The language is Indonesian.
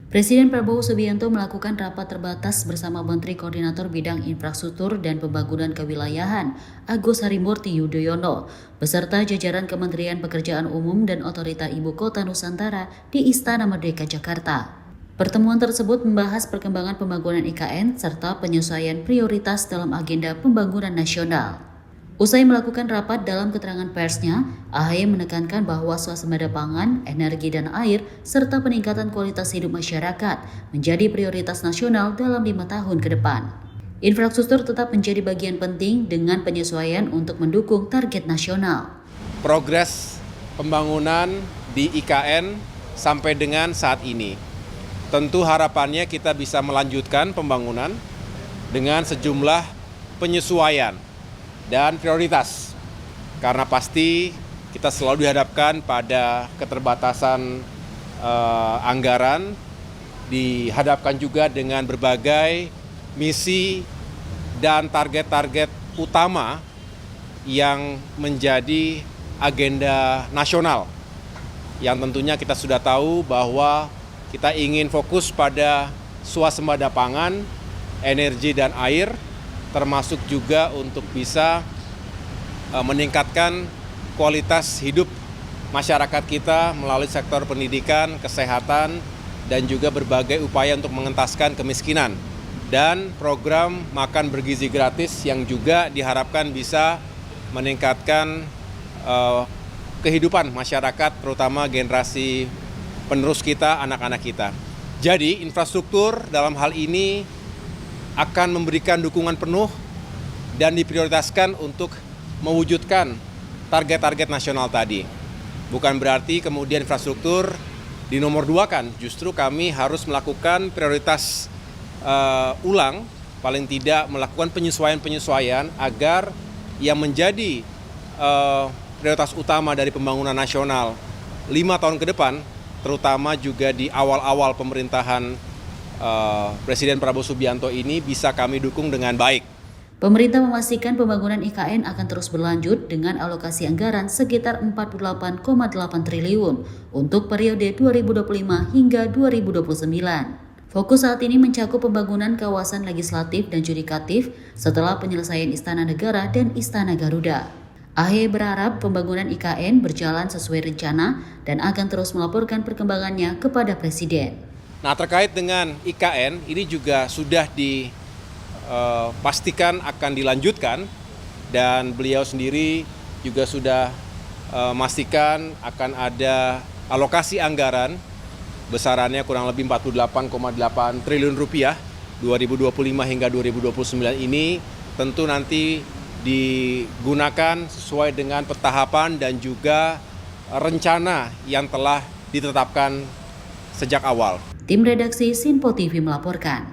Presiden Prabowo Subianto melakukan rapat terbatas bersama Menteri Koordinator Bidang Infrastruktur dan Pembangunan Kewilayahan, Agus Harimurti Yudhoyono, beserta jajaran Kementerian Pekerjaan Umum dan Otorita Ibu Kota Nusantara di Istana Merdeka, Jakarta. Pertemuan tersebut membahas perkembangan pembangunan IKN serta penyesuaian prioritas dalam agenda pembangunan nasional. Usai melakukan rapat, dalam keterangan persnya, AHY menekankan bahwa swasembada pangan, energi dan air, serta peningkatan kualitas hidup masyarakat menjadi prioritas nasional dalam 5 tahun ke depan. Infrastruktur tetap menjadi bagian penting dengan penyesuaian untuk mendukung target nasional. Progres pembangunan di IKN sampai dengan saat ini. Tentu harapannya kita bisa melanjutkan pembangunan dengan sejumlah penyesuaian dan prioritas, karena pasti kita selalu dihadapkan pada keterbatasan anggaran, dihadapkan juga dengan berbagai misi dan target-target utama yang menjadi agenda nasional, yang tentunya kita sudah tahu bahwa kita ingin fokus pada swasembada pangan, energi dan air, termasuk juga untuk bisa meningkatkan kualitas hidup masyarakat kita melalui sektor pendidikan, kesehatan, dan juga berbagai upaya untuk mengentaskan kemiskinan. Dan program makan bergizi gratis yang juga diharapkan bisa meningkatkan kehidupan masyarakat, terutama generasi penerus kita, anak-anak kita. Jadi infrastruktur dalam hal ini akan memberikan dukungan penuh dan diprioritaskan untuk mewujudkan target-target nasional tadi. Bukan berarti kemudian infrastruktur dinomor duakan, justru kami harus melakukan prioritas ulang, paling tidak melakukan penyesuaian-penyesuaian agar yang menjadi prioritas utama dari pembangunan nasional 5 tahun ke depan, terutama juga di awal-awal pemerintahan Presiden Prabowo Subianto ini bisa kami dukung dengan baik. Pemerintah memastikan pembangunan IKN akan terus berlanjut dengan alokasi anggaran sekitar 48,8 triliun untuk periode 2025 hingga 2029. Fokus saat ini mencakup pembangunan kawasan legislatif dan yudikatif setelah penyelesaian Istana Negara dan Istana Garuda. AHY berharap pembangunan IKN berjalan sesuai rencana dan akan terus melaporkan perkembangannya kepada Presiden. Nah, terkait dengan IKN, ini juga sudah dipastikan akan dilanjutkan, dan beliau sendiri juga sudah memastikan akan ada alokasi anggaran besarannya kurang lebih 48,8 triliun rupiah 2025 hingga 2029 ini tentu nanti digunakan sesuai dengan petahapan dan juga rencana yang telah ditetapkan sejak awal. Tim redaksi Sinpo TV melaporkan.